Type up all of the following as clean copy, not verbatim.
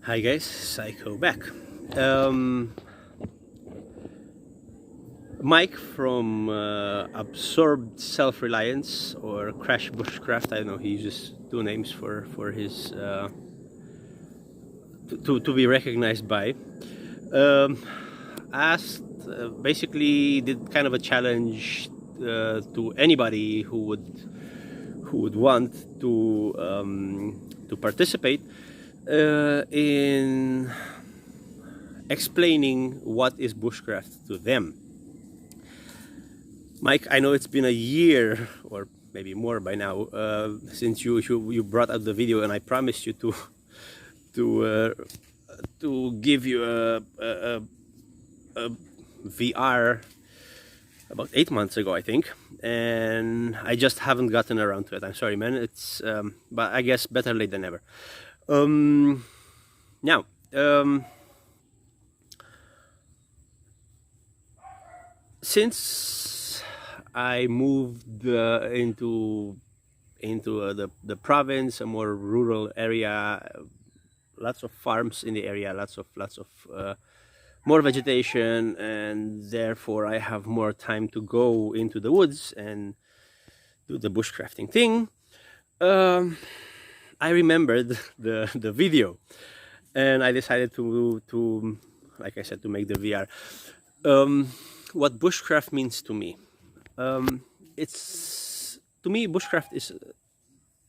Hi guys, Xyco back. Um, Mike from Absorbed Self Reliance or Crash Bushcraft. I don't know. He uses two names for his to be recognized by. Um, Asked basically did kind of a challenge to anybody who would want to participate in explaining what is bushcraft to them. Mike, I know it's been a year or maybe more by now since you brought out the video, and I promised you to uh, to give you a VR about 8 months ago, I think, and I just haven't gotten around to it. I'm sorry, man. It's but I guess better late than never. Now. Since I moved into the province, a more rural area, lots of farms in the area, lots of more vegetation, and therefore I have more time to go into the woods and do the bushcrafting thing. I remembered the video, and I decided to like I said, to make the VR. What bushcraft means to me. It's to me bushcraft is,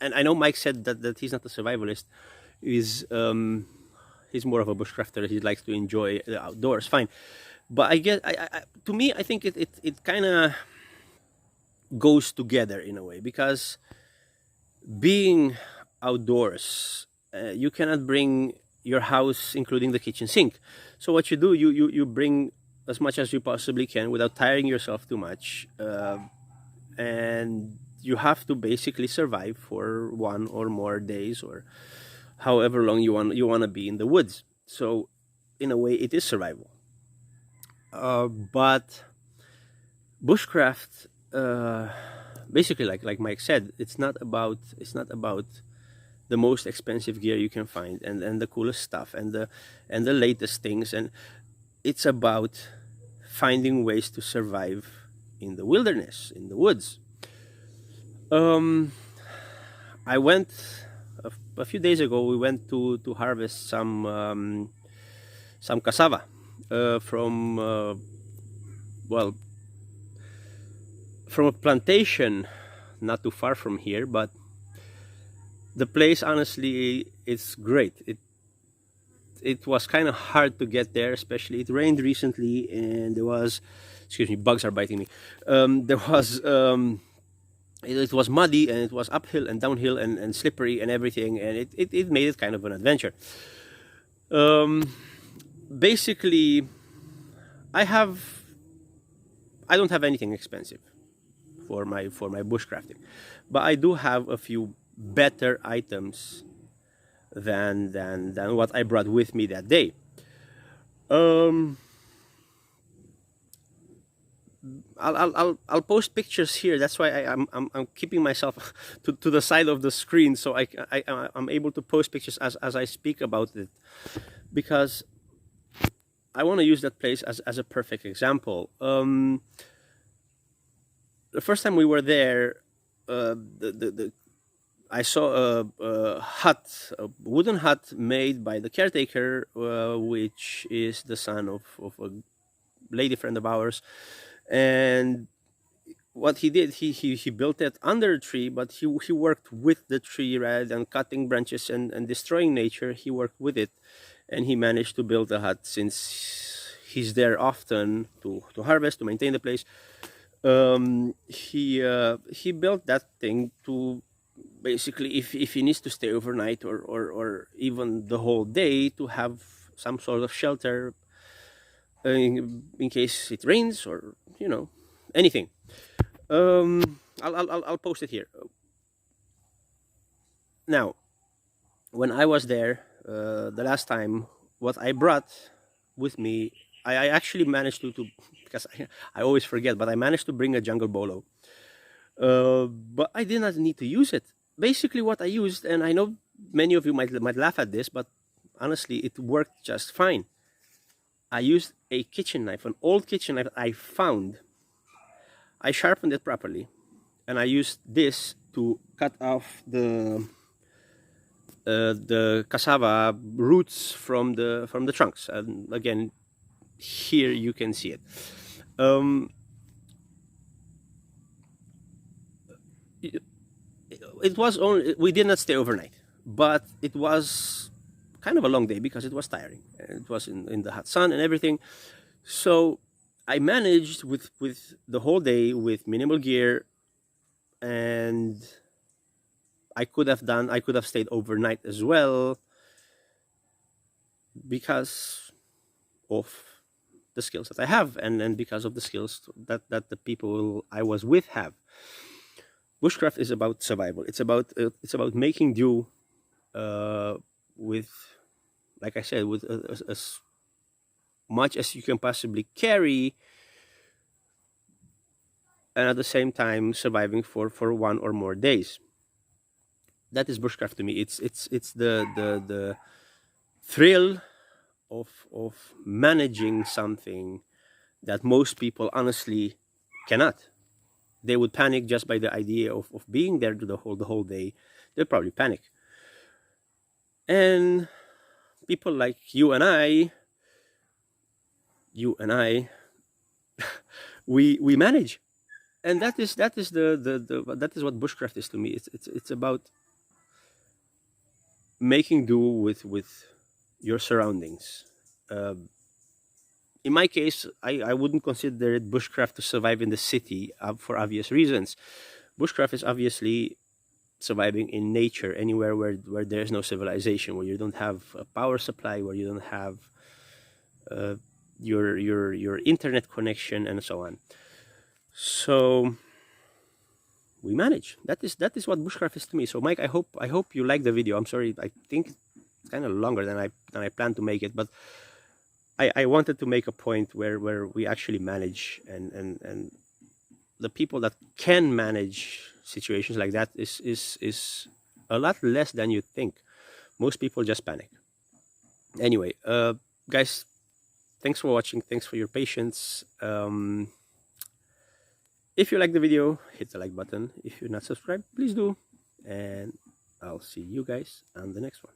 and I know Mike said that he's not a survivalist. He's more of a bushcrafter. He likes to enjoy the outdoors. Fine, but I get to me I think it kind of goes together in a way, because being outdoors, you cannot bring your house, including the kitchen sink. So what you do, you bring as much as you possibly can without tiring yourself too much, and you have to basically survive for one or more days, or however long you want to be in the woods. So in a way it is survival, but bushcraft, basically, like Mike said, it's not about the most expensive gear you can find, and the coolest stuff, and the latest things, and it's about finding ways to survive in the wilderness, in the woods. um I went a few days ago. We went to harvest some cassava from well, from a plantation not too far from here. But the place, honestly, it's great. It was kind of hard to get there, especially it rained recently, and there was, excuse me, bugs are biting me. There was it was muddy, and it was uphill and downhill, and slippery and everything, and it made it kind of an adventure. um, Basically, i have I don't have anything expensive for my bushcrafting, but I do have a few better items than what I brought with me that day. Um, I'll post pictures here. That's why I'm keeping myself to the side of the screen, so I'm able to post pictures as I speak about it, because I want to use that place as a perfect example. The first time we were there, the I saw a hut, a wooden hut made by the caretaker, which is the son of a lady friend of ours. And what he did, he built it under a tree, but he worked with the tree rather than cutting branches and destroying nature. He worked with it, and he managed to build a hut. Since he's there often to harvest, to maintain the place, he built that thing to basically, if he needs to stay overnight, or even the whole day, to have some sort of shelter, in case it rains, or anything. I'll post it here. Now, when I was there, the last time, what I brought with me, I actually managed to because I always forget, but I managed to bring a jungle bolo. But I did not need to use it. Basically, what I used, and I know many of you might laugh at this, but honestly, it worked just fine. I used a kitchen knife, an old kitchen knife I found. I sharpened it properly, and I used this to cut off the cassava roots from the trunks. And again, here you can see it. Um, it, it was only, we did not stay overnight, but it was kind of a long day because it was tiring. It was in the hot sun and everything. So I managed with the whole day with minimal gear, and I could have stayed overnight as well because of the skills that I have, and because of the skills that the people I was with have. Bushcraft is about survival. It's about making do with, like I said, with as much as you can possibly carry, and at the same time surviving for one or more days. That is bushcraft to me. It's the thrill of managing something that most people honestly cannot. They would panic just by the idea of being there the whole day. They'll probably panic. And people like you and I, we manage, and that is that is what bushcraft is to me. It's about making do with your surroundings. Uh, in my case, I wouldn't consider it bushcraft to survive in the city for obvious reasons. Bushcraft is obviously surviving in nature, anywhere where there's no civilization, where you don't have a power supply, where you don't have uh, your internet connection, and so on. So we manage. That is what bushcraft is to me. So Mike, I hope you like the video. I'm sorry, I think it's kind of longer than I planned to make it, but I wanted to make a point where we actually manage, and the people that can manage situations like that is a lot less than you think. Most people just panic. Anyway, guys, thanks for watching. Thanks for your patience. If you like the video, hit the like button. If you're not subscribed, please do. And I'll see you guys on the next one.